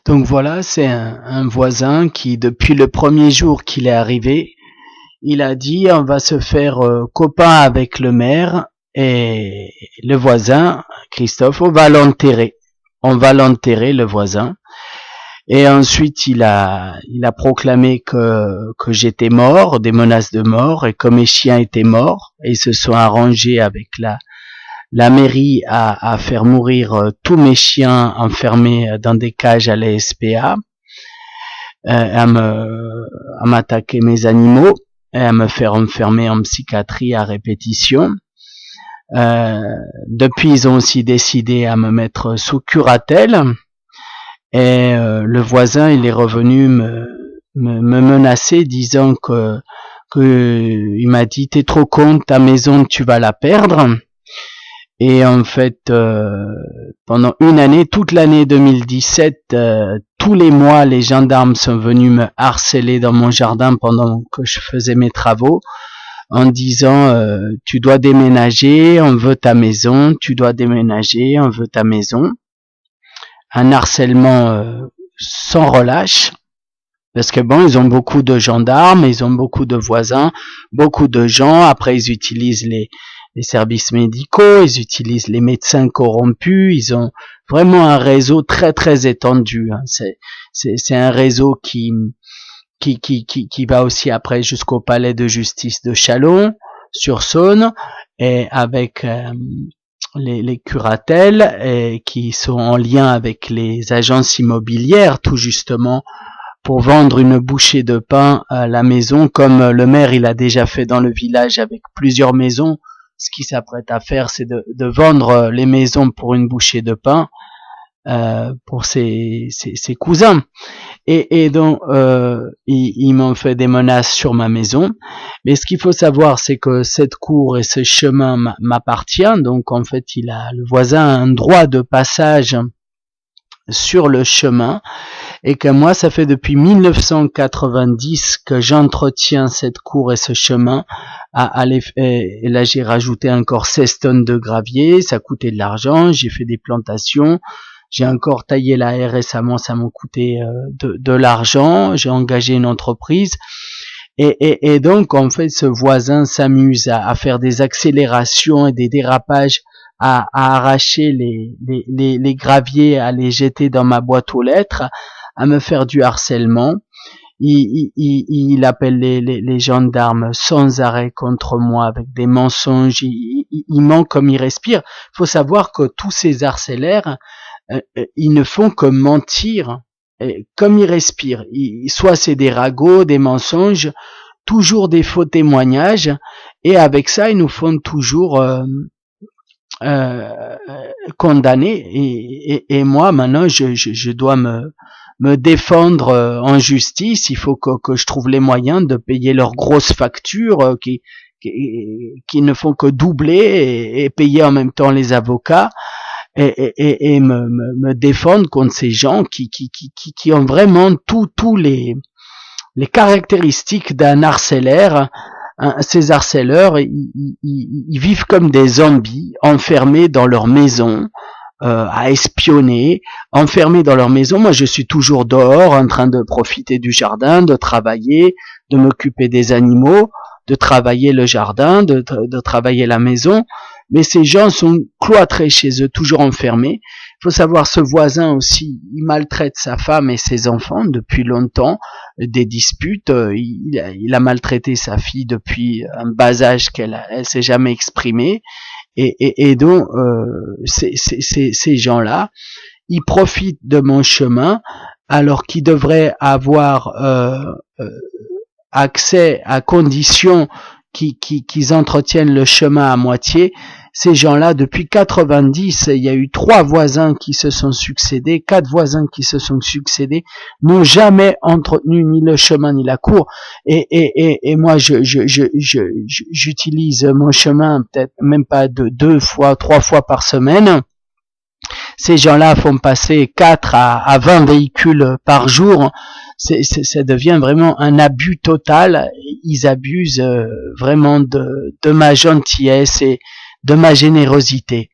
Donc voilà, c'est un voisin qui, depuis le premier jour qu'il est arrivé, il a dit on va se faire copain avec le maire et le voisin, Christophe, on va l'enterrer. On va l'enterrer, le voisin. Et ensuite, il a proclamé que j'étais mort, des menaces de mort, et que mes chiens étaient morts. Et ils se sont arrangés avec la mairie à faire mourir tous mes chiens enfermés dans des cages à la SPA, à m'attaquer mes animaux, et à me faire enfermer en psychiatrie à répétition. Depuis, ils ont aussi décidé à me mettre sous curatelle. Et le voisin, il est revenu me menacer, disant que il m'a dit t'es trop con, ta maison tu vas la perdre. Et en fait, pendant une année, toute l'année 2017, tous les mois, les gendarmes sont venus me harceler dans mon jardin pendant que je faisais mes travaux, en disant tu dois déménager, on veut ta maison, tu dois déménager, on veut ta maison. Un harcèlement sans relâche, parce que bon, ils ont beaucoup de gendarmes, ils ont beaucoup de voisins, beaucoup de gens. Après, ils utilisent les services médicaux, ils utilisent les médecins corrompus. Ils ont vraiment un réseau très très étendu. Hein. C'est un réseau qui va aussi après jusqu'au palais de justice de Chalon-sur-Saône, et avec les curatelles, et qui sont en lien avec les agences immobilières, tout justement pour vendre une bouchée de pain à la maison, comme le maire il a déjà fait dans le village avec plusieurs maisons. Ce qu'il s'apprête à faire, c'est de vendre les maisons pour une bouchée de pain pour ses cousins. Et donc ils m'ont fait des menaces sur ma maison. Mais ce qu'il faut savoir, c'est que cette cour et ce chemin m'appartient. Donc en fait, le voisin a un droit de passage sur le chemin, et que moi, ça fait depuis 1990 que j'entretiens cette cour et ce chemin. Et là, j'ai rajouté encore 16 tonnes de gravier, ça coûtait de l'argent, j'ai fait des plantations, j'ai encore taillé la haie récemment, ça m'a coûté de l'argent, j'ai engagé une entreprise. Et donc, en fait, ce voisin s'amuse à faire des accélérations et des dérapages, à arracher les graviers, à les jeter dans ma boîte aux lettres, à me faire du harcèlement. Il appelle les gendarmes sans arrêt contre moi avec des mensonges. Il ment comme il respire. Il faut savoir que tous ces harceleurs, ils ne font que mentir comme ils respirent. Soit c'est des ragots, des mensonges, toujours des faux témoignages, et avec ça, ils nous font toujours condamner. Et moi, maintenant, je dois me défendre en justice. Il faut que je trouve les moyens de payer leurs grosses factures qui ne font que doubler, et payer en même temps les avocats, et me défendre contre ces gens qui ont vraiment tous les caractéristiques d'un harceleur. Ces harceleurs, ils vivent comme des zombies, enfermés dans leur maison, à espionner, enfermés dans leur maison. Moi, je suis toujours dehors, en train de profiter du jardin, de travailler, de m'occuper des animaux, de travailler le jardin, de travailler la maison. Mais ces gens sont cloîtrés chez eux, toujours enfermés. Il faut savoir, ce voisin aussi, il maltraite sa femme et ses enfants depuis longtemps, des disputes. Il a maltraité sa fille depuis un bas âge qu'elle s'est jamais exprimée. Et donc, ces gens-là, ils profitent de mon chemin, alors qu'ils devraient avoir accès à condition qu'ils entretiennent le chemin à moitié. Ces gens-là, depuis 90, il y a eu 3 voisins qui se sont succédés, 4 voisins qui se sont succédés, n'ont jamais entretenu ni le chemin ni la cour. Et moi, j'utilise mon chemin peut-être même pas 2 fois, 3 fois par semaine. Ces gens-là font passer 4 à 20 véhicules par jour. Ça devient vraiment un abus total. Ils abusent vraiment de ma gentillesse et de ma générosité.